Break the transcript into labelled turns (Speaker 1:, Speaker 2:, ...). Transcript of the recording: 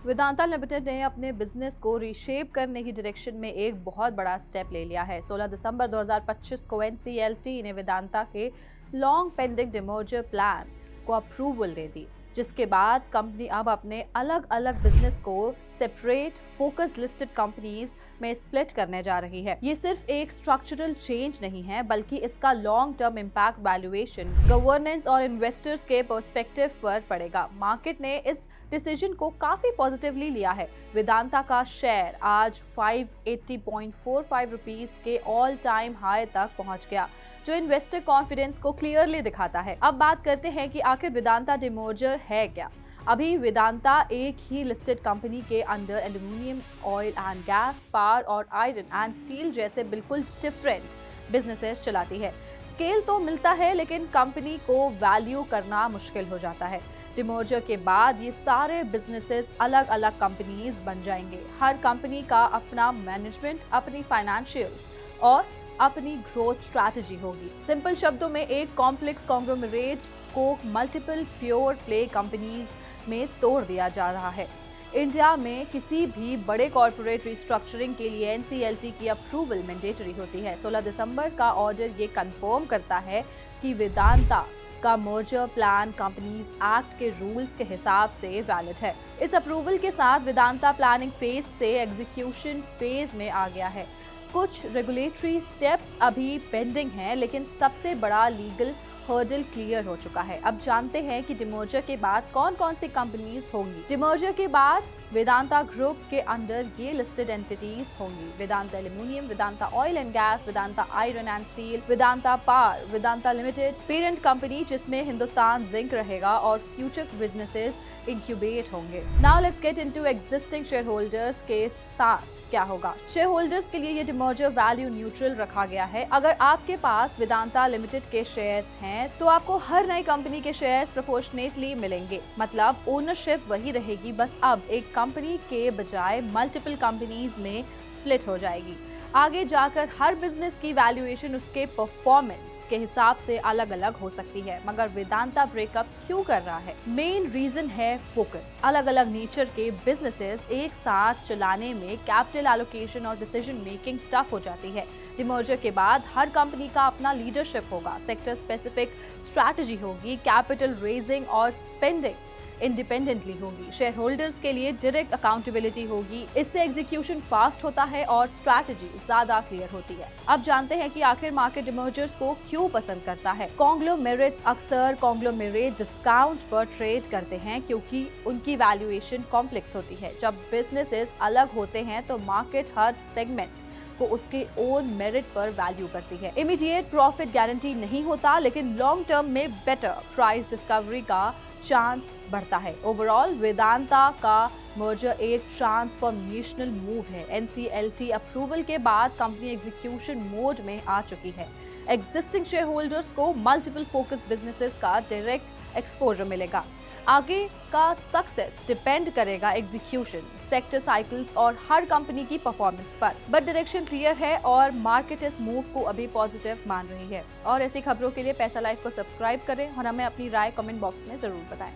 Speaker 1: Vedanta limited ने अपने business को रीशेप करने की डायरेक्शन में एक बहुत बड़ा स्टेप ले लिया है। 16 दिसंबर 2025 को एनसीएलटी ने वेदांता के लॉन्ग पेंडिंग डिमर्जर प्लान को अप्रूवल दे दी, जिसके बाद कंपनी अब अपने अलग अलग बिजनेस को सेपरेट फोकस लिस्टेड कंपनीज में स्प्लिट करने जा रही है। ये सिर्फ एक स्ट्रक्चरल चेंज नहीं है, बल्कि इसका long term impact valuation, governance और इन्वेस्टर्स के पर्सपेक्टिव पर पड़ेगा। मार्केट ने इस डिसीजन को काफी पॉजिटिवली लिया है। वेदांता का शेयर आज 580.45 रुपीस के ऑल टाइम हाई तक पहुंच गया, जो इन्वेस्टर कॉन्फिडेंस को क्लियरली दिखाता है। अब बात करते हैं कि आखिर वेदांता डिमर्जर है क्या। अभी वेदांता एक ही लिस्टेड कंपनी के under aluminium, oil and gas, power और आयरन एंड स्टील जैसे बिल्कुल डिफरेंट बिजनेसेस चलाती है। स्केल तो मिलता है, लेकिन कंपनी को वैल्यू करना मुश्किल हो जाता है। डिमर्जर के बाद ये सारे बिजनेसेस अलग अलग कंपनीज बन जाएंगे। हर कंपनी का अपना मैनेजमेंट, अपनी फाइनेंशियल्स और अपनी ग्रोथ स्ट्रैटेजी होगी। सिंपल शब्दों में एक कॉम्प्लेक्स कॉन्ग्लोमरेट को मल्टीपल प्योर प्ले कंपनीज में तोड़ दिया जा रहा है। इंडिया में किसी भी बड़े कॉर्पोरेट रिस्ट्रक्चरिंग के लिए एनसीएलटी की अप्रूवल मैंडेटरी होती है। 16 दिसंबर का ऑर्डर ये कंफर्म करता है कि वेदांता का मर्जर प्लान कंपनीज एक्ट के रूल्स के हिसाब से वैलिड है। इस अप्रूवल के साथ वेदांता प्लानिंग फेज से एग्जीक्यूशन फेज में आ गया है। कुछ रेगुलेटरी स्टेप्स अभी पेंडिंग हैं, लेकिन सबसे बड़ा लीगल हर्डल क्लियर हो चुका है। अब जानते हैं कि डिमर्जर के बाद कौन कौन सी कंपनीज होंगी। डिमर्जर के बाद वेदांता ग्रुप के अंडर ये लिस्टेड एंटिटीज होंगी: Vedanta aluminium, Vedanta oil and gas, Vedanta iron and steel, Vedanta power, Vedanta limited parent company जिसमें हिंदुस्तान जिंक रहेगा, और फ्यूचर बिजनेसेस इंक्यूबेट होंगे। Now let's get into existing share holders के साथ क्या होगा। शेयर होल्डर्स के लिए ये डिमर्जर वैल्यू न्यूट्रल रखा गया है। अगर आपके पास वेदांता लिमिटेड के शेयर्स हैं, तो आपको हर नई कंपनी के शेयर्स प्रोपोर्शनेटली मिलेंगे। मतलब ओनरशिप वही रहेगी, बस अब एक कंपनी के बजाय मल्टीपल कंपनीज में स्प्लिट हो जाएगी। आगे जाकर हर बिजनेस की वैल्यूएशन उसके परफॉर्मेंस के हिसाब से अलग अलग हो सकती है। मगर वेदांता ब्रेकअप क्यों कर रहा है? मेन रीजन है फोकस। अलग अलग नेचर के बिजनेसेस एक साथ चलाने में कैपिटल एलोकेशन और डिसीजन मेकिंग टफ हो जाती है। डिमर्जर के बाद हर कंपनी का अपना लीडरशिप होगा, सेक्टर स्पेसिफिक स्ट्रैटेजी होगी, कैपिटल रेजिंग और स्पेंडिंग इंडिपेंडेंटली होगी। शेयर होल्डर्स के लिए डायरेक्ट अकाउंटेबिलिटी होगी। इससे एग्जीक्यूशन फास्ट होता है और स्ट्रैटेजी ज्यादा क्लियर होती है। अब जानते हैं कि आखिर मार्केट डिमर्जर्स को क्यों पसंद करता है। कॉन्ग्लोमेरेट्स अक्सर कॉन्ग्लोमेरेट डिस्काउंट पर ट्रेड करते हैं, क्योंकि उनकी वैल्यूएशन कॉम्प्लेक्स होती है। जब बिजनेसेस अलग होते हैं तो मार्केट हर सेगमेंट को उसके ओन मेरिट पर वैल्यू करती है। इमीडिएट प्रॉफिट गारंटी नहीं होता, लेकिन लॉन्ग टर्म में बेटर प्राइस डिस्कवरी का चांस बढ़ता है। ओवरऑल वेदांता का मर्जर एक ट्रांसफॉर्मेशनल मूव है। एनसीएलटी अप्रूवल के बाद कंपनी एग्जीक्यूशन मोड में आ चुकी है। एग्जिस्टिंग शेयर होल्डर्स को मल्टीपल फोकस बिजनेसेस का डायरेक्ट एक्सपोजर मिलेगा। आगे का सक्सेस डिपेंड करेगा एग्जीक्यूशन, सेक्टर साइकिल्स और हर कंपनी की परफॉर्मेंस पर। बट डायरेक्शन क्लियर है और मार्केट इस मूव को अभी पॉजिटिव मान रही है। और ऐसी खबरों के लिए पैसा लाइव को सब्सक्राइब करें और हमें अपनी राय कमेंट बॉक्स में जरूर बताएं।